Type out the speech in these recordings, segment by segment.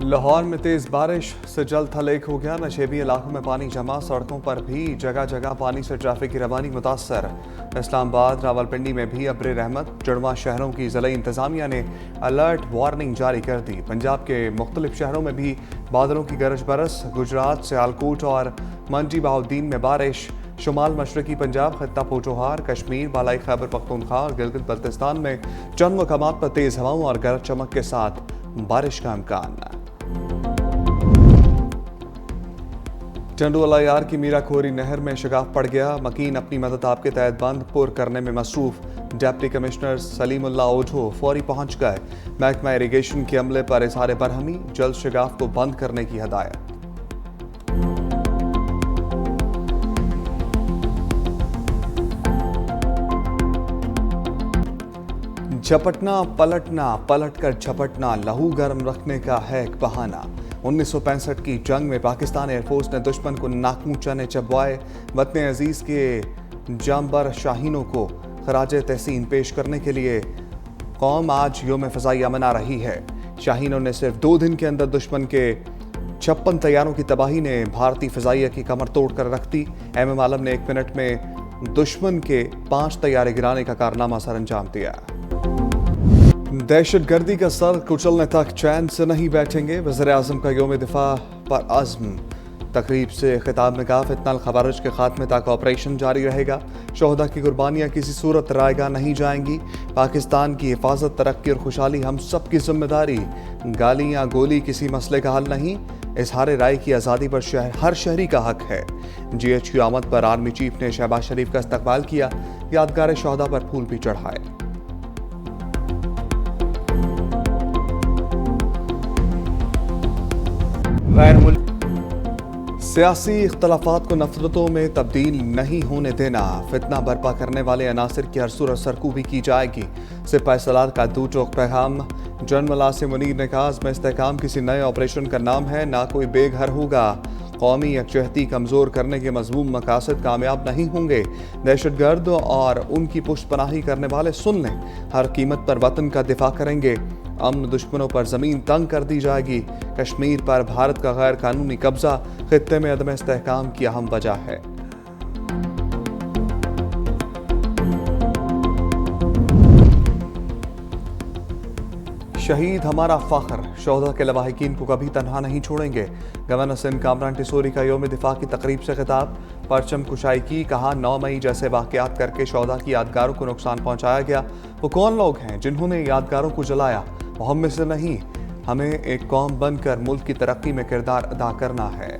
लाहौर में तेज बारिश से जल थल एक हो गया। नशेबी इलाकों में पानी जमा, सड़कों पर भी जगह जगह पानी से ट्रैफिक की रवानी मुतासर। इस्लामाबाद, रावलपिंडी में भी अब्र रहमत। जुड़वा शहरों की ज़िला इंतजामिया ने अलर्ट वार्निंग जारी कर दी। पंजाब के मुख्तलिफ शहरों में भी बादलों की गरज बरस। गुजरात, सियालकोट और मंडी बहाउद्दीन में बारिश। शुमाल मशरकी पंजाब, खत्ता पोचोहार, कश्मीर, बालाई खैबर पख्तूनख्वा और गिलगित बल्तिस्तान में चंद मकामात पर तेज हवाओं और गरज चमक के साथ बारिश का इम्कान। चंडूलायार की मीराखोरी नहर में शगाफ पड़ गया। मकीन अपनी मदद आपके तहत बंद पुर करने में मसरूफ। डिप्टी कमिश्नर सलीमुल्लाह ओझो फौरी पहुंच गए। महकमा इरिगेशन के अमले पर इजहार बरहमी, जल्द शगाफ को बंद करने की हदायत। झपटना पलटना, पलट कर झपटना, लहू गर्म रखने का है एक बहाना। 1965 की जंग में पाकिस्तान एयरफोर्स ने दुश्मन को नाकमू चने चबवाए। वतन अजीज के जांबर शाहीनों को खराज तहसीन पेश करने के लिए कौम आज योम फ़ज़ाइया मना रही है। शाहीनों ने सिर्फ 2 दिन के अंदर दुश्मन के 56 तैयारों की तबाही ने भारतीय फ़ज़ाइया की कमर तोड़ कर रख दी। एम आलम ने 1 मिनट में दुश्मन के 5 तैयारे गिराने का कारनामा सर अंजाम दिया। दहशतगर्दी का सर कुचलने तक चैन से नहीं बैठेंगे, वज़ीर-ए-आज़म का यौम दिफा पर अज़्म। तकरीब से खिताब में कहा, फितनल खवारिज के खात्मे तक ऑपरेशन जारी रहेगा। शोहदा की कुर्बानियाँ किसी सूरत रायगा नहीं जाएंगी। पाकिस्तान की हिफाजत, तरक्की और खुशहाली हम सब की जिम्मेदारी। गाली या गोली किसी मसले का हल नहीं। इजहार राय की आज़ादी पर हर शहरी का हक है। GHQ आमद पर आर्मी चीफ ने शहबाज शरीफ का इस्तकबाल किया। यादगार शोहदा पर फूल भी चढ़ाए। सियासी इख्तलाफात को नफरतों में तब्दील नहीं होने देना। फितना बर्पा करने वाले अनासिर की हर सूरत सरकूबी की जाएगी। सिपाही सलार का दो टोक पैगाम। जनरल आसिम मुनीर ने कहा, इसमें इस्तेहकाम किसी नए ऑपरेशन का नाम है, ना कोई बेघर होगा। कौमी यकजहती कमज़ोर करने के मज़मूम मकासद कामयाब नहीं होंगे। दहशतगर्द और उनकी पुष्टपनाही करने वाले सुन लें, हर कीमत पर वतन का दिफा करेंगे। अमन दुश्मनों पर ज़मीन तंग कर दी जाएगी। कश्मीर पर भारत का गैर कानूनी कब्जा खित्ते में अदम इस्तेहकाम की अहम वजह है। शहीद हमारा फ़ख्र, शोहदा के लवाहिकीन को कभी तनहा नहीं छोड़ेंगे। गवर्नर सिंध कामरान टिसोरी का यौम दिफा की तकरीब से खिताब। परचम कुशाई की, कहा 9 मई जैसे वाक़यात करके शोहदा की यादगारों को नुकसान पहुंचाया गया। वो कौन लोग हैं जिन्होंने यादगारों को जलाया? वो हम में से नहीं। हमें एक कौम बनकर मुल्क की तरक्की में किरदार अदा करना है।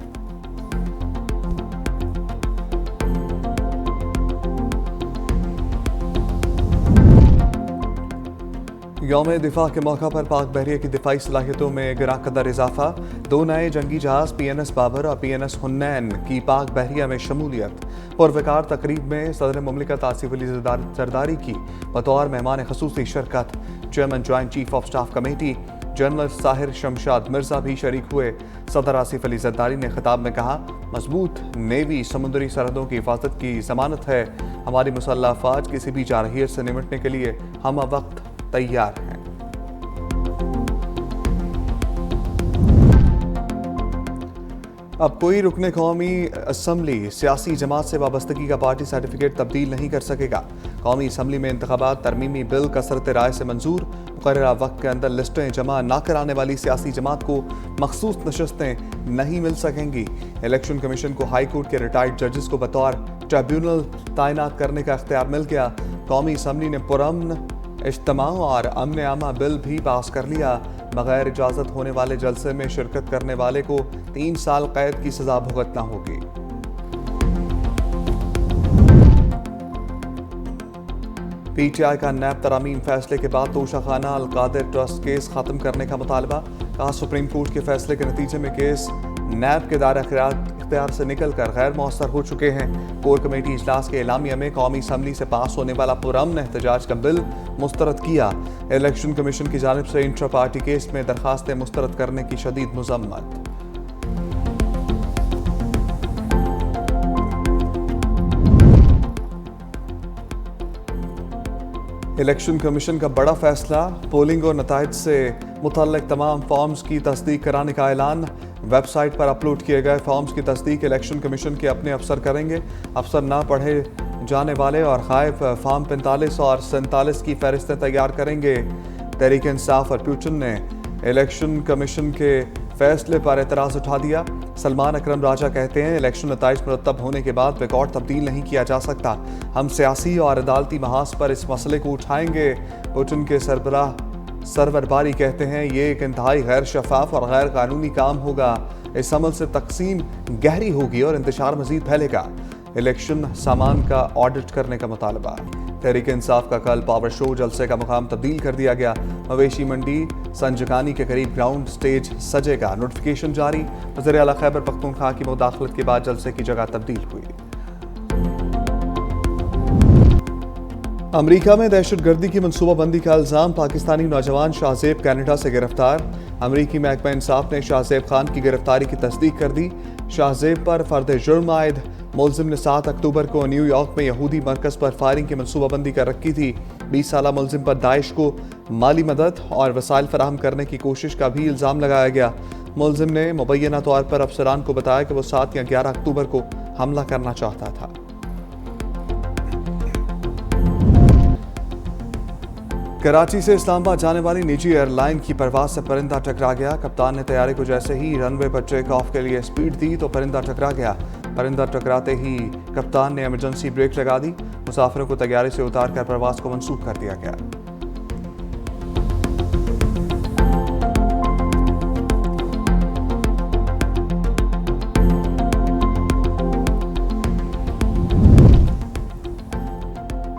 यौम दिफा के मौका पर पाक बहरिया की दिफाई सलाहियतों में गिरा कदर इजाफा। 2 नए जंगी जहाज PNS बाबर और PNS हुन्नैन की पाक बहरिया में शमूलियत। पुरवकार तकरीब में सदर मुमलिकत आसिफ अली जरदारी की बतौर मेहमान खसूसी शिरकत। Chairman joint chief of staff committee general Sahir Shamshad Mirza भी शरीक हुए। सदर आसिफ अली जरदारी ने खिताब में कहा, मजबूत नेवी समुद्री सरहदों की हिफाजत की जमानत है। हमारी मुसल्लह अफवाज किसी भी जारहियत से निपटने के लिए हम वक्त तैयार हैं। अब कोई रुकने कौमी असम्बली सियासी जमात से वाबस्तगी का पार्टी सर्टिफिकेट तब्दील नहीं कर सकेगा। कौमी असम्बली में इंतखाबात तरमीमी बिल कसरत राय से मंजूर। मुकर्ररा वक्त के अंदर लिस्टें जमा न कराने वाली सियासी जमात को मखसूस नशस्तें नहीं मिल सकेंगी। इलेक्शन कमीशन को हाई कोर्ट के रिटायर्ड जजेस को बतौर ट्रिब्यूनल तैनात करने का इख्तियार मिल गया। कौमी असम्बली ने पुरअमन इज्तिमा और अमन आमा बिल भी पास कर लिया। बगैर इजाज़त होने वाले जलसे में शिरकत करने वाले को 3 साल कैद की सजा भुगतना होगी। PTI का नैब तरामीम फैसले के बाद तोशाखाना अलकादिर ट्रस्ट केस खत्म करने का मुतालबा। कहा, सुप्रीम कोर्ट के फैसले के नतीजे में केस नैब के दायरा इख्तियार से निकलकर गैर मौसर हो चुके हैं। कोर कमेटी इजलास के एलामिया में कौमी असम्बली से पास होने वाला पुरअमन एहतजाज का बिल मुस्तरद किया। इलेक्शन कमीशन की जानिब से इंट्रा पार्टी केस में दरखास्तें मुस्तरद करने की शदीद मजम्मत। इलेक्शन कमीशन का बड़ा फैसला, पोलिंग और नताइज से मुतल्लिक तमाम फॉर्म्स की तस्दीक कराने का ऐलान। वेबसाइट पर अपलोड किए गए फॉर्म्स की तस्दीक इलेक्शन कमीशन के अपने अफसर करेंगे। अफसर ना पढ़े जाने वाले और गायब फॉर्म 45 और 47 की फहरिस्तें तैयार करेंगे। तहरीक इंसाफ और प्यूटन ने इलेक्शन कमीशन के फैसले पर एतराज़ उठा दिया। सलमान अकरम राजा कहते हैं, इलेक्शन नताइज मुरतब होने के बाद रिकॉर्ड तब्दील नहीं किया जा सकता। हम सियासी और अदालती महाज पर इस मसले को उठाएंगे। पुतिन के सरवर बारी कहते हैं, ये एक इंतहाई गैर शफाफ और गैर कानूनी काम होगा। इस अमल से तकसीम गहरी होगी और इंतशार मजीद फैलेगा। इलेक्शन सामान का ऑडिट करने का मुतालबा। तहरीक इंसाफ का कल पावर शो जलसे का मुकाम तब्दील कर दिया गया। मवेशी मंडी संजगानी के करीब ग्राउंड स्टेज सजेगा। नोटिफिकेशन जारी। वज़ीर आला खैबर पख्तूनख्वा की मुदाखलत के बाद जलसे की जगह तब्दील हुई। अमेरिका में दहशतगर्दी की मनसूबाबंदी का इल्ज़ाम, पाकिस्तानी नौजवान शाहजेब कनाडा से गिरफ्तार। अमेरिकी महकमा इंसाफ ने शाहजेब खान की गिरफ्तारी की तस्दीक कर दी। शाहजेब पर फर्द जुर्म आयद। मुलजिम ने 7 अक्टूबर को न्यूयॉर्क में यहूदी मरकज़ पर फायरिंग की मनसूबाबंदी कर रखी थी। 20 साला मुलजिम पर दाइश को माली मदद और वसाइल फराहम करने की कोशिश का भी इल्ज़ाम लगाया गया। मुलजिम ने मुबैना तौर पर अफसरान को बताया कि वो 7 या 11 अक्टूबर को हमला करना चाहता था। कराची से इस्लामाबाद जाने वाली निजी एयरलाइन की परवाज से परिंदा टकरा गया। कप्तान ने तैयारे को जैसे ही रनवे पर टेक ऑफ के लिए स्पीड दी तो परिंदा टकरा गया। परिंदा टकराते ही कप्तान ने इमरजेंसी ब्रेक लगा दी। मुसाफिरों को तैयारे से उतार कर परवाज को मंसूख कर दिया गया।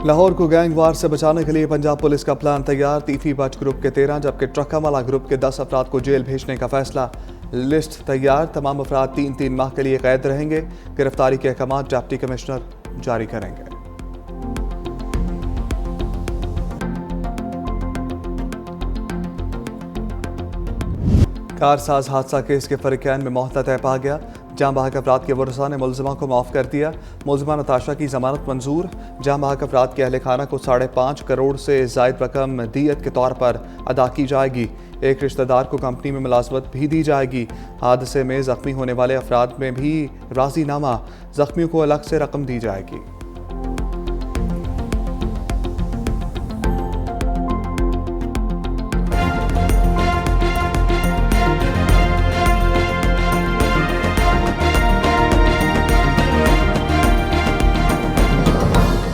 लाहौर को गैंगवार से बचाने के लिए पंजाब पुलिस का प्लान तैयार। तीफी बट ग्रुप के 13 जबकि ट्रकावाला ग्रुप के 10 अफराद को जेल भेजने का फैसला। लिस्ट तैयार। तमाम अफराद 3-3 माह के लिए कैद रहेंगे। गिरफ्तारी के अहकाम डिप्टी कमिश्नर जारी करेंगे। कारसाज हादसा केस के फरीकैन में मोहता तय पा गया। जाँ बहक अफराद के वरसा ने मुलजिमा को माफ़ कर दिया। मुलजिमा नताशा की जमानत मंजूर। जाँ बहक अफराद के अहल खाना को 5.5 करोड़ से ज़ायद रकम दियत के तौर पर अदा की जाएगी। एक रिश्तेदार को कंपनी में मुलाजमत भी दी जाएगी। हादसे में ज़ख्मी होने वाले अफराद में भी राजीनामा। ज़ख्मियों को अलग से रकम दी जाएगी।